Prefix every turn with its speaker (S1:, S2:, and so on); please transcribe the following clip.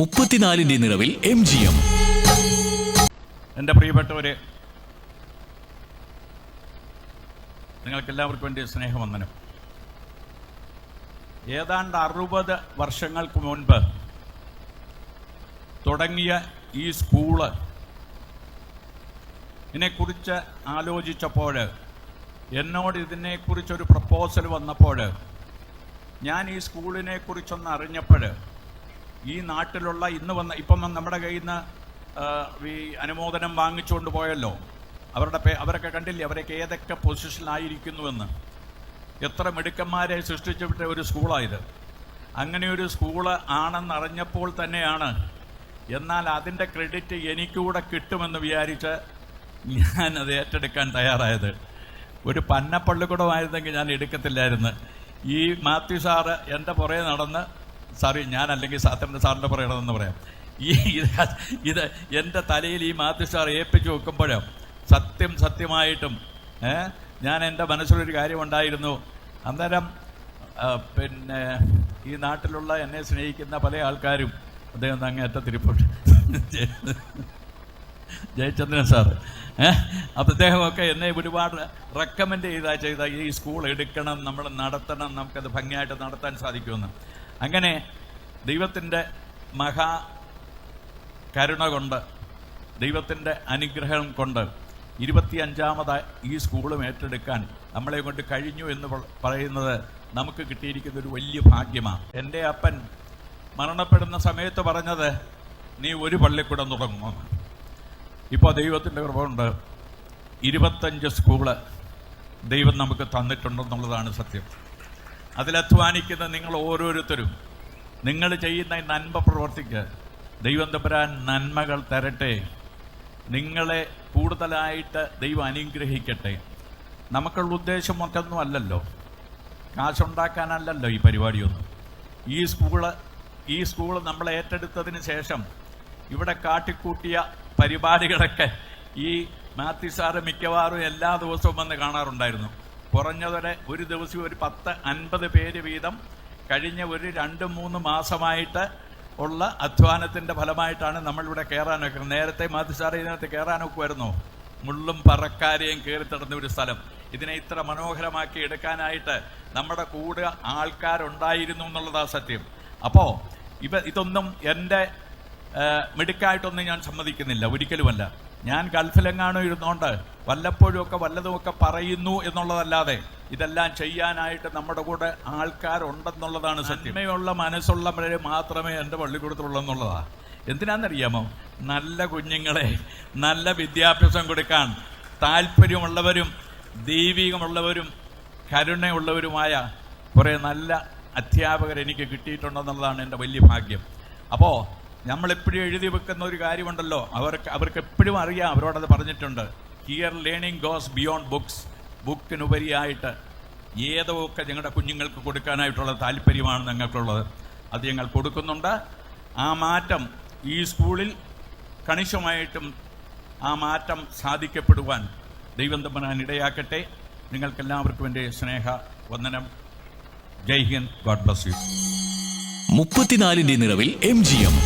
S1: 34-ന്റെ നിറവിൽ MGM.
S2: എൻ്റെ പ്രിയപ്പെട്ടവരെ, നിങ്ങൾക്കെല്ലാവർക്കും എൻ്റെ സ്നേഹവന്ദനം. ഏതാണ്ട് 60 വർഷങ്ങൾക്ക് മുൻപ് തുടങ്ങിയ ഈ സ്കൂള് ഇതിനെക്കുറിച്ച് ആലോചിച്ചപ്പോൾ, എന്നോട് ഇതിനെക്കുറിച്ചൊരു പ്രപ്പോസൽ വന്നപ്പോൾ, ഞാൻ ഈ സ്കൂളിനെ കുറിച്ചൊന്ന് അറിഞ്ഞപ്പോൾ, ഈ നാട്ടിലുള്ള ഇപ്പം നമ്മുടെ കയ്യിൽ നിന്ന് ഈ അനുമോദനം വാങ്ങിച്ചുകൊണ്ട് പോയല്ലോ, അവരൊക്കെ കണ്ടില്ലേ, അവരൊക്കെ ഏതൊക്കെ പൊസിഷനിലായിരിക്കുന്നുവെന്ന്. എത്ര മിടുക്കന്മാരെ സൃഷ്ടിച്ചിട്ട ഒരു സ്കൂളായത്. അങ്ങനെ ഒരു സ്കൂള് ആണെന്നറിഞ്ഞപ്പോൾ തന്നെയാണ്, എന്നാൽ അതിൻ്റെ ക്രെഡിറ്റ് എനിക്കൂടെ കിട്ടുമെന്ന് വിചാരിച്ച് ഞാനത് ഏറ്റെടുക്കാൻ തയ്യാറായത്. ഒരു പന്നപ്പള്ളിക്കൂടമായിരുന്നെങ്കിൽ ഞാൻ എടുക്കത്തില്ലായിരുന്നു. ഈ മാത്യു സാറ് എൻ്റെ പുറകെ നടന്ന്, ഞാനല്ലെങ്കിൽ സാറിൻ്റെ പുറകെ നടന്നെന്ന് പറയാം, ഇത് എൻ്റെ തലയിൽ ഈ മാത്യു സാർ ഏൽപ്പിച്ച് വെക്കുമ്പോൾ സത്യമായിട്ടും ഞാൻ എൻ്റെ മനസ്സിലൊരു കാര്യമുണ്ടായിരുന്നു. അന്നേരം പിന്നെ ഈ നാട്ടിലുള്ള എന്നെ സ്നേഹിക്കുന്ന പല ആൾക്കാരും, അദ്ദേഹം അങ്ങേറ്റത്തിരിപ്പോട്ട് ജയചന്ദ്രൻ സാറ്, അപ്പം അദ്ദേഹമൊക്കെ എന്നെ ഒരുപാട് റെക്കമെൻഡ് ചെയ്ത ഈ സ്കൂൾ എടുക്കണം, നമ്മൾ നടത്തണം, നമുക്കത് ഭംഗിയായിട്ട് നടത്താൻ സാധിക്കുമെന്ന്. അങ്ങനെ ദൈവത്തിൻ്റെ കരുണ കൊണ്ട്, ദൈവത്തിൻ്റെ അനുഗ്രഹം കൊണ്ട് 25ാമതായി ഈ സ്കൂളും ഏറ്റെടുക്കാൻ നമ്മളെ കൊണ്ട് കഴിഞ്ഞു എന്ന് പറയുന്നത് നമുക്ക് കിട്ടിയിരിക്കുന്ന ഒരു വലിയ ഭാഗ്യമാണ്. എൻ്റെ അപ്പൻ മരണപ്പെടുന്ന സമയത്ത് പറഞ്ഞത്, നീ ഒരു പള്ളിക്കൂടം തുടങ്ങുമെന്ന്. ഇപ്പോൾ ദൈവത്തിൻ്റെ കൃപ കൊണ്ട് 25 സ്കൂള് ദൈവം നമുക്ക് തന്നിട്ടുണ്ടെന്നുള്ളതാണ് സത്യം. അതിലധ്വാനിക്കുന്ന നിങ്ങൾ ഓരോരുത്തരും, നിങ്ങൾ ചെയ്യുന്ന നന്മ പ്രവർത്തിക്ക് ദൈവം തമ്പുരാൻ നന്മകൾ തരട്ടെ. നിങ്ങളെ കൂടുതലായിട്ട് ദൈവം അനുഗ്രഹിക്കട്ടെ. നമുക്കുള്ള ഉദ്ദേശം മറ്റൊന്നും അല്ലല്ലോ, കാശുണ്ടാക്കാനല്ലല്ലോ ഈ പരിപാടിയൊന്നും. ഈ സ്കൂള് നമ്മൾ ഏറ്റെടുത്തതിന് ശേഷം ഇവിടെ കാട്ടിക്കൂട്ടിയ പരിപാടികളൊക്കെ ഈ മാത്യു സാറ് മിക്കവാറും എല്ലാ ദിവസവും വന്ന് കാണാറുണ്ടായിരുന്നു. കുറഞ്ഞതൊരു ദിവസം ഒരു 10-50 പേര് വീതം കഴിഞ്ഞ ഒരു 2-3 മാസമായിട്ട് ഉള്ള അധ്വാനത്തിൻ്റെ ഫലമായിട്ടാണ് നമ്മളിവിടെ കയറാനൊക്കെ. നേരത്തെ മാത്യു സാറ് ഇതിനകത്ത് കയറാനൊക്കെ വരുന്നു, മുള്ളും പറക്കാരെയും കയറി തടഞ്ഞ ഒരു സ്ഥലം. ഇതിനെ ഇത്ര മനോഹരമാക്കി എടുക്കാനായിട്ട് നമ്മുടെ കൂടെ ആൾക്കാരുണ്ടായിരുന്നു എന്നുള്ളതാണ് സത്യം. അപ്പോൾ ഇതൊന്നും എൻ്റെ മിടുക്കായിട്ടൊന്നും ഞാൻ സമ്മതിക്കുന്നില്ല, ഒരിക്കലുമല്ല. ഞാൻ ഗൾഫിലെങ്ങാനും ഇരുന്നുകൊണ്ട് വല്ലപ്പോഴുമൊക്കെ വല്ലതുമൊക്കെ പറയുന്നു എന്നുള്ളതല്ലാതെ ഇതെല്ലാം ചെയ്യാനായിട്ട് നമ്മുടെ കൂടെ ആൾക്കാരുണ്ടെന്നുള്ളതാണ് സത്യം. സത്യമുള്ള മനസ്സുള്ളവരെ മാത്രമേ എൻ്റെ പള്ളിക്കൂടത്തിലുള്ളൂ എന്നുള്ളതാണ്. എന്തിനാണെന്നറിയാമോ? നല്ല കുഞ്ഞുങ്ങളെ നല്ല വിദ്യാഭ്യാസം കൊടുക്കാൻ താല്പര്യമുള്ളവരും ദൈവികമുള്ളവരും കരുണയുള്ളവരുമായ കുറേ നല്ല അധ്യാപകർ എനിക്ക് കിട്ടിയിട്ടുണ്ടെന്നുള്ളതാണ് എൻ്റെ വലിയ ഭാഗ്യം. അപ്പോൾ നമ്മളെപ്പോഴും എഴുതി വെക്കുന്ന ഒരു കാര്യമുണ്ടല്ലോ, അവർക്ക് എപ്പോഴും അറിയാം, അവരോടത് പറഞ്ഞിട്ടുണ്ട്, here learning goes beyond books. ബുക്കിനുപരിയായിട്ട് ഏതൊക്കെ ഞങ്ങളുടെ കുഞ്ഞുങ്ങൾക്ക് കൊടുക്കാനായിട്ടുള്ള താല്പര്യമാണ് ഞങ്ങൾക്കുള്ളത്. അത് ഞങ്ങൾ കൊടുക്കുന്നുണ്ട്. ആ മാറ്റം ഈ സ്കൂളിൽ കണിശമായിട്ടും ആ മാറ്റം സാധിക്കപ്പെടുവാൻ ദൈവം തമ്പുരാൻ ഇടയാക്കട്ടെ. നിങ്ങൾക്കെല്ലാവർക്കും എൻ്റെ സ്നേഹ വന്ദനം. Jai Hind. God bless you.
S1: 34-ന്റെ നിറവിൽ MGM.